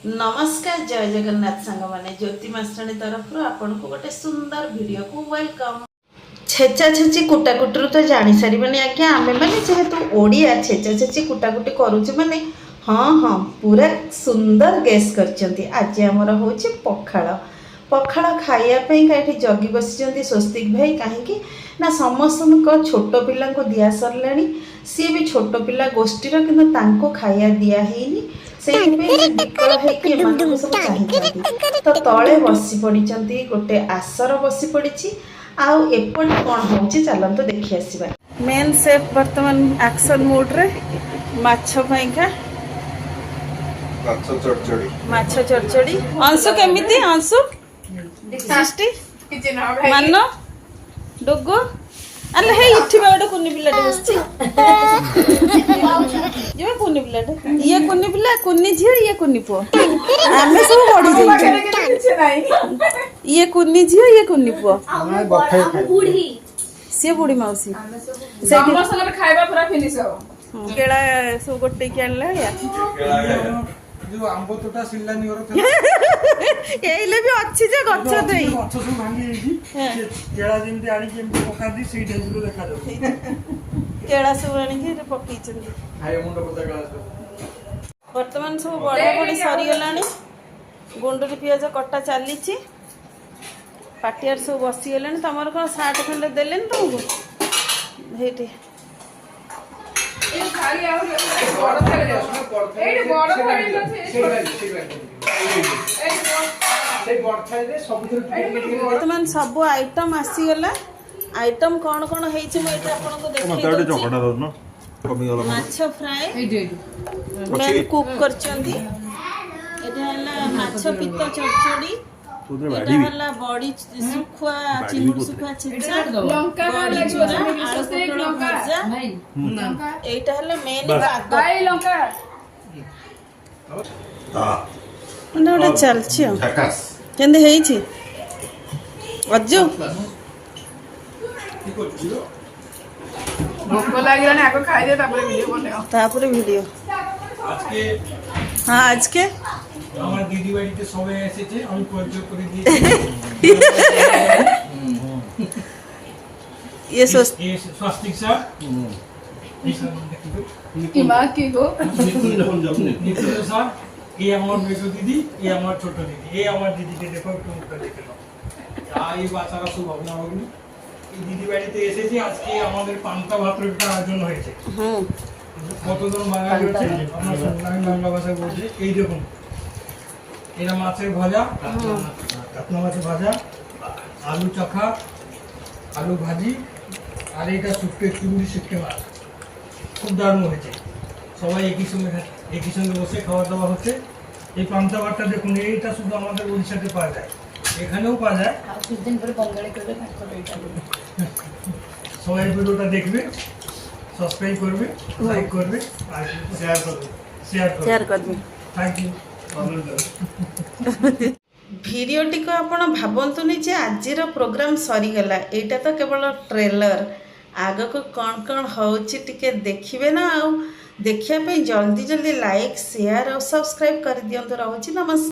नमस्कार जय जगन्नाथ सांग माने ज्योति मास्टाणी तरफ आपन को गोटे सुंदर वीडियो को वेलकम। छेचा छेची कुटाकुटी तो जानी सारे आज्ञा आम मैंने जेहेतु ओडिया छेचा छेची कुटाकुटी करुचे मैंने हाँ हाँ पूरा सुंदर गेस कर आज आमर हूँ पखाड़ पखाड़ खायापी ये जगी बस स्वस्तिक भाई कहीं ना समस्त छोट पिला दिया सरला सी भी छोट पिला गोष्ठीर कि खाया दिहनी से विकल तो तले बसी पड़ी गोटे आसर बसी पड़ी आउपटे कौन हो चलते देखी आसवा। मेन सेफ बर्तमान एक्शन मोड रे माछ पाइका माछ चढ़चड़ी अंशु केमिति अंशु सृष्टि मान डोगो अरे हे उठिबा गोटे कुनी पिलाटे बसछि जे कुनी पिलाटे ये कुनी पिला कुनी झियो ये कुनी पो आमे सब बड़ी जाई ये कुनी झियो ये कुनी पो बूढ़ी से बूढ़ी मौसी से संगे खाइबा पूरा फिनिश हो केड़ा सब गोटे के आनला या जो आंबो तोटा सिल्लानी घर एइले भी अच्छी जे गछ देई गछ सब भांगी एइची केड़ा जिंदे आनी के पका दी सेई ढेजलो देखा जाउ केड़ा सब आनी के पकी चंदी हाय मुंड पता गला वर्तमान सब बड़ा बड़ी सरी गलानी गुंडरी पियाज कट्टा चलीची पाटियार सब बसी गलानी तमर कोन 60 खंड देलेन तुमको हेठी बर्तमान सब आइटम आसीगला आइटम कौन कौन माछ फ्राए मेन कुक करचंदी एटा हला माछ पित्त चचड़ी एटा हला बड़ी सुखुआ चिंगुर सुखुआ छिचा लंका बड़ी चोरा आलू पटल भजा एटा हला मेन भाई लंका हां ओटा चलछि केंदे हेई छी अज्जो भूख लागिला ने आको खाइ दे तापरे वीडियो बनाओ तापरे वीडियो आज के हां आज के আমার দিদি বাড়িতে সবাই এসেছে আমি পরিচয় করে দিয়েছি ये स्वास्तिक सर की मां की गो नितिन सर ये আমার মেজো দিদি ये আমার ছোট দিদি ये আমার দিদিকে দেখো একটু মুখটা দেখে নাও এই বাচ্চারা সব ভাবনা ভাবনি এই দিদি বাড়িতে এসেছি আজকে আমাদের পান্তা ভাতের আয়োজন হয়েছে কতজন বাঙালি আছে আমরা সবাই বাংলা ভাষায় বলছি এই দেখুন এরা মাছের ভাজা কাতলা মাছের ভাজা আলু চখা আলু ভাজি আর এটা শুটকে চিংড়ি শুটকে মাছ খুব দারুণ হয়েছে সবাই একই সঙ্গে বসে খাওয়া দাওয়া হচ্ছে এই পান্তা ভাতটা দেখুন এইটা শুধু আমাদের উড়িষ্যাতে পাওয়া যায় এখানেও পাওয়া যায় সবাই ভিডিওটা দেখবে সাবস্ক্রাইব করবে লাইক করবে আর শেয়ার করবে থ্যাংক ইউ ভিডিওটি को आपण भावंतुनी जे आजिर प्रोग्राम सरीगला एटा तो केवल ट्रेलर आग को कौन कौन होची टिके देखिबे ना आ देखिया पे जल्दी जल्दी लाइक शेयर और सब्सक्राइब कर दियंतो रहउची नमस्कार।